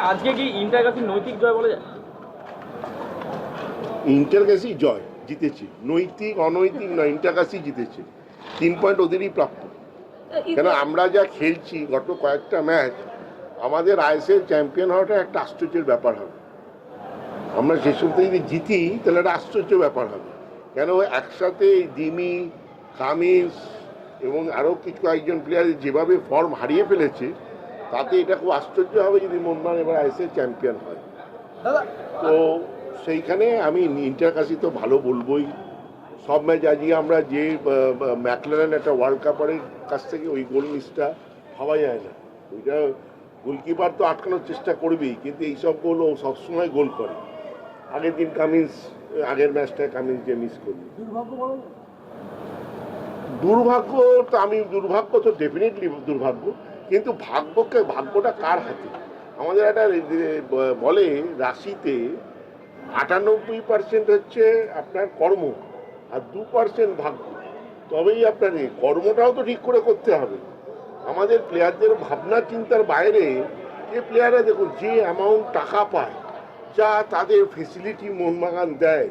আজকে কি ইন্টারকাসি নৈতিক জয় বলে যায়? ইন্টারকাসি জয়, জিতেছে। নৈতিক অনৈতিক নয়, ইন্টারকাসি জিতেছে। 3 পয়েন্ট ওদেরই প্রাপ্য। কেন আমরা যা খেলছি গত কয়েকটা ম্যাচ, আমাদের আইএসএল চ্যাম্পিয়ন হওয়াটা একটা আশ্চর্যের ব্যাপার হবে। আমরা সেসবতে যদি জিতি তাহলে একটা আশ্চর্য ব্যাপার হবে। কেন একসাথে দিমি, কামিজ এবং আরও কিছু কয়েকজন প্লেয়ার যেভাবে ফর্ম হারিয়ে ফেলেছে, তাতে এটা খুব আশ্চর্য হবে যদি মোহনবাগান এবার আইএসএল চ্যাম্পিয়ন হয়। তো সেইখানে আমি ইন্টারকাসি তো ভালো বলবোই। সব ম্যাচ আজকে আমরা যে ম্যাকলারেন একটা ওয়ার্ল্ড কাপারের কাছ থেকে ওই গোল মিসটা ভাবা যায় না। ওইটা গোলকিপার তো আটকানোর চেষ্টা করবেই, কিন্তু এইসব গোল ও সবসময় গোল করে। আগের দিন কামিন্স, আগের ম্যাচটায় কামিন্স যে মিস করল, দুর্ভাগ্য তো দুর্ভাগ্য তো ডেফিনেটলি দুর্ভাগ্য, কিন্তু ভাগ্যটা কার হাতে? আমাদের একটা বলে রাশিতে 98% হচ্ছে আপনার কর্ম আর 2% ভাগ্য। তবেই আপনার কর্মটাও তো ঠিক করে করতে হবে। আমাদের প্লেয়ারদের ভাবনা চিন্তার বাইরে যে প্লেয়াররা দেখুন যে অ্যামাউন্ট টাকা পায়, যা তাদের ফেসিলিটি মোহনবাগান দেয়,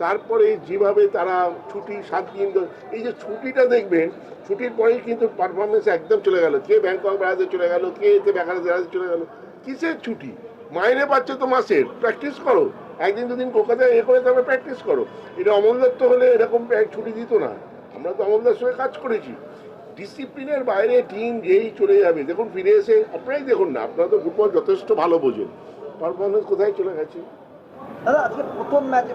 তারপরে যেভাবে তারা ছুটি 7 দিন, এই যে ছুটিটা দেখবেন, ছুটির পরেই কিন্তু পারফরমেন্স একদম চলে গেল। কে ব্যাংকক বেড়াতে চলে গেল, কে এতে বেড়াতে চলে গেল। কিসের ছুটি? মাইনে পাচ্ছে তো মাসের, প্র্যাকটিস করো। একদিন দুদিন কলকাতায় করে তারপরে প্র্যাকটিস করো। এটা অমল দত্ত হলে এরকম ছুটি দিত না। আমরা তো অমল দত্তের সঙ্গে কাজ করেছি। ডিসিপ্লিনের বাইরে টিম যেই চলে যাবে, দেখুন ফিরে এসে আপনারাই দেখুন না, আপনারা তো ফুটবল যথেষ্ট ভালো বোঝেন, পারফরমেন্স কোথায় চলে গেছে। দাদা আজকে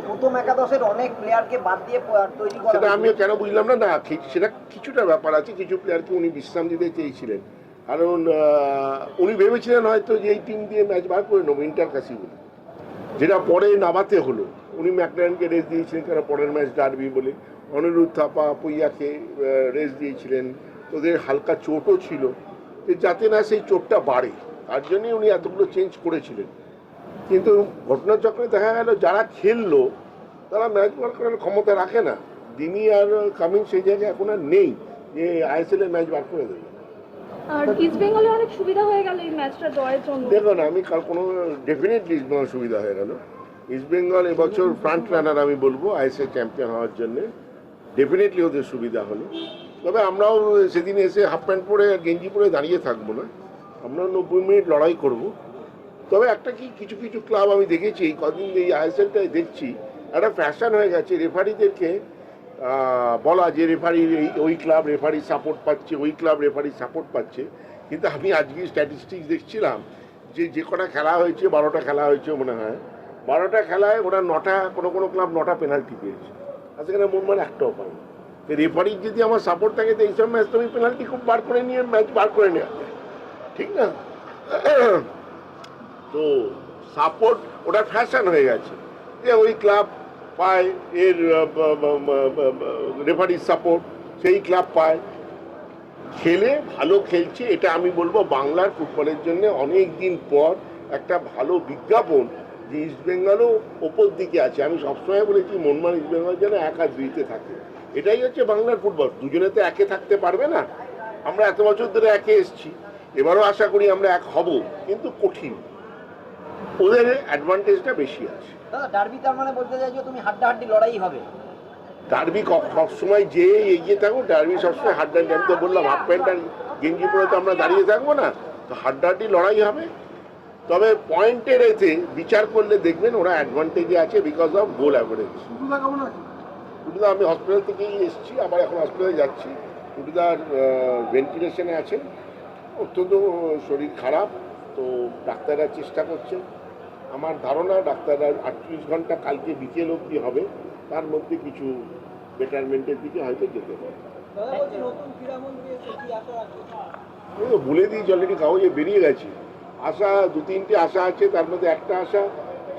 প্রথম একাদশের অনেক প্লেয়ারকে বাদ দিয়ে তৈরি করা, সেটা আমি কেন বুঝলাম না। সেটা কিছুটা ব্যাপার আছে, কিছু প্লেয়ারকে উনি বিশ্রাম দিতে চেয়েছিলেন, কারণ উনি ভেবেছিলেন হয়তো যে এই টিম দিয়ে ম্যাচ বার করে নেবো ইন্টারকাসি বলে, যেটা পরে নামাতে হলো। উনি ম্যাকলারেনকে রেস্ট দিয়েছিলেন কারণ পরের ম্যাচ ডার্বি বলে। অনিরুদ্ধ থাপা পুইয়াকে রেস্ট দিয়েছিলেন। ওদের হালকা চোটও ছিল, যাতে না সেই চোটটা বাড়ে, তার জন্যই উনি এতগুলো চেঞ্জ করেছিলেন। কিন্তু ঘটনাচক্রে দেখা গেল যারা খেললো তারা ম্যাচ বার করার ক্ষমতা রাখে না। দিমি আর কামিং সেই জায়গায় এখন আর নেই যে আইএসএল এর ম্যাচ বার করে দেবে। আর ইস্ট বেঙ্গলে অনেক সুবিধা হয়ে গেল এই ম্যাচটা জয়ের জন্য। দেখুন আমি কোনো ডেফিনেটলি ইস্ট বেঙ্গল সুবিধা হয়ে গেল। ইস্ট বেঙ্গল এবছর ফ্রন্ট রানার আমি বলবো আইএসএল চ্যাম্পিয়ন হওয়ার জন্যে। ডেফিনেটলি ওদের সুবিধা হলো। তবে আমরাও সেদিন এসে হাফ প্যান্ট পরে গেঞ্জি পরে দাঁড়িয়ে থাকবো না, আমরাও 90 মিনিট লড়াই করব। তবে একটা কিছু কিছু ক্লাব আমি দেখেছি কদিন এই আইএসএলটাই দেখছি, একটা ফ্যাশন হয়ে গেছে রেফারিদেরকে বলা যে রেফারি ওই ক্লাব রেফারি সাপোর্ট পাচ্ছে, ওই ক্লাব রেফারি সাপোর্ট পাচ্ছে। কিন্তু আমি আজকে স্ট্যাটিস্টিক্স দেখছিলাম যে কটা খেলা হয়েছে, 12টা খেলা হয়েছে মনে হয়, 12টা খেলায় ওরা 9টা, কোনো ক্লাব 9টা পেনাল্টি পেয়েছে, আর সেখানে মোহনবাগান একটাও পায়নি। রেফারির যদি আমার সাপোর্ট থাকে তো এইসব ম্যাচ তুমি পেনাল্টি খুব বার করে নিয়ে ম্যাচ বার করে নেওয়া যায়, ঠিক না? তো সাপোর্ট ওটা ফ্যাশন হয়ে গেছে যে ওই ক্লাব পায় এর রেফারির সাপোর্ট, সেই ক্লাব পায়। খেলে ভালো খেলছে, এটা আমি বলবো বাংলার ফুটবলের জন্য অনেক দিন পর একটা ভালো বিজ্ঞাপন যে ইস্টবেঙ্গলও ওপর দিকে আছে। আমি সবসময় বলেছি মোহনবাগান ইস্টবেঙ্গল যেন 1 আর 2-তে থাকে, এটাই হচ্ছে বাংলার ফুটবল। দুজনে তো একে থাকতে পারবে না, আমরা এত বছর ধরে একে এসছি, এবারও আশা করি আমরা এক হব, কিন্তু কঠিন, ওদের অ্যাডভান্টেজটা বেশি আছে। দাদা ডার্বি তার মানে বলতে চাইছো তুমি হাড্ডাহাড্ডি লড়াই হবে? ডার্বি সবসময় যে এগিয়ে থাকবো, ডার্বি সবসময় হাড্ডাহাড্ডি। আমি তো বললাম হাফ প্যান্ট আর গেঞ্জি পরে তো আমরা দাঁড়িয়ে থাকবো না, তো হাড্ডাহাড্ডি লড়াই হবে। তবে পয়েন্টের এতে বিচার করলে দেখবেন ওরা অ্যাডভান্টেজে আছে because of goal average. Tutuda আমি হসপিটাল থেকেই এসেছি, আবার এখন হসপিটালে যাচ্ছি। টুটুদার ভেন্টিলেশনে আছেন, অত্যন্ত শরীর খারাপ, তো ডাক্তাররা চেষ্টা করছেন। আমার ধারণা ডাক্তাররা 38 ঘন্টা কালকে বিকেল অবধি হবে, তার মধ্যে কিছু বেটারমেন্টের দিকে হয়তো যেতে পারে। বলে দিয়েছি অলরেডি, কাগজে বেরিয়ে গেছে। আশা 2-3টে আশা আছে, তার মধ্যে একটা আশা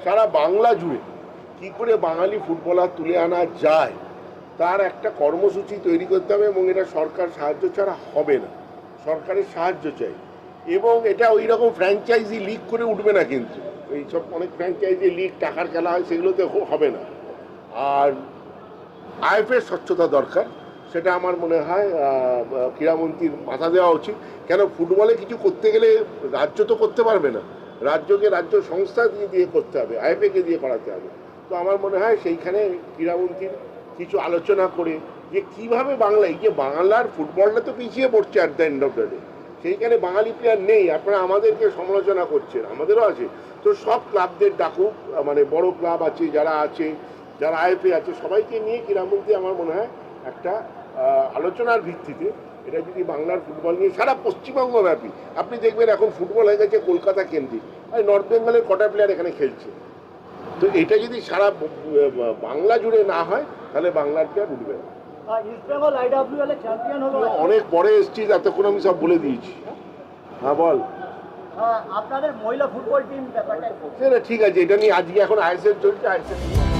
সারা বাংলা জুড়ে কী করে বাঙালি ফুটবলার তুলে আনা যায় তার একটা কর্মসূচি তৈরি করতে হবে, এবং এটা সরকার সাহায্য ছাড়া হবে না, সরকারের সাহায্য চাই। এবং এটা ওই রকম ফ্র্যাঞ্চাইজি লিগ করে উঠবে না, কিন্তু এইসব অনেক ফ্র্যাঞ্চাইজি লিগ টাকার খেলা হয়, সেগুলোতে হবে না। আর আইএফএর স্বচ্ছতা দরকার, সেটা আমার মনে হয় ক্রীড়ামন্ত্রীর মাথা দেওয়া উচিত। কেন ফুটবলে কিছু করতে গেলে রাজ্য তো করতে পারবে না, রাজ্যকে রাজ্য সংস্থা দিয়ে করতে হবে, আইএফএ দিয়ে করাতে হবে। তো আমার মনে হয় সেইখানে ক্রীড়ামন্ত্রীর কিছু আলোচনা করে যে কিভাবে বাংলা, এই যে বাংলার ফুটবলটা তো পিছিয়ে পড়ছে at the end of the day, সেইখানে বাঙালি প্লেয়ার নেই। আপনারা আমাদেরকে সমালোচনা করছেন, আমাদেরও আছে। তো সব ক্লাবদের ডাকুক, মানে বড় ক্লাব আছে যারা আছে, যারা আইএফএ আছে, সবাইকে নিয়ে ক্রীড়ামন্ত্রী আমার মনে হয় একটা আলোচনার ভিত্তিতে এটা যদি বাংলার ফুটবল নিয়ে সারা পশ্চিমবঙ্গ ব্যাপী, আপনি দেখবেন এখন ফুটবল হয়ে গেছে কলকাতা কেন্দ্রিক, আর নর্থ বেঙ্গলের কটা প্লেয়ার এখানে খেলছে। তো এটা যদি সারা বাংলা জুড়ে না হয় তাহলে বাংলার প্লেয়ার উঠবে না। ইস্ট বেঙ্গল আইডব্লিউএল এর চ্যাম্পিয়ন হলো। অনেক পরে এসছিস, এতক্ষণ আমি সব বলে দিয়েছি। হ্যাঁ বল। আপনাদের মহিলা ফুটবল টিম ব্যাপারটা ঠিক আছে, এটা নিয়ে আজকে এখন আইএসএল চলছে, আইএসএল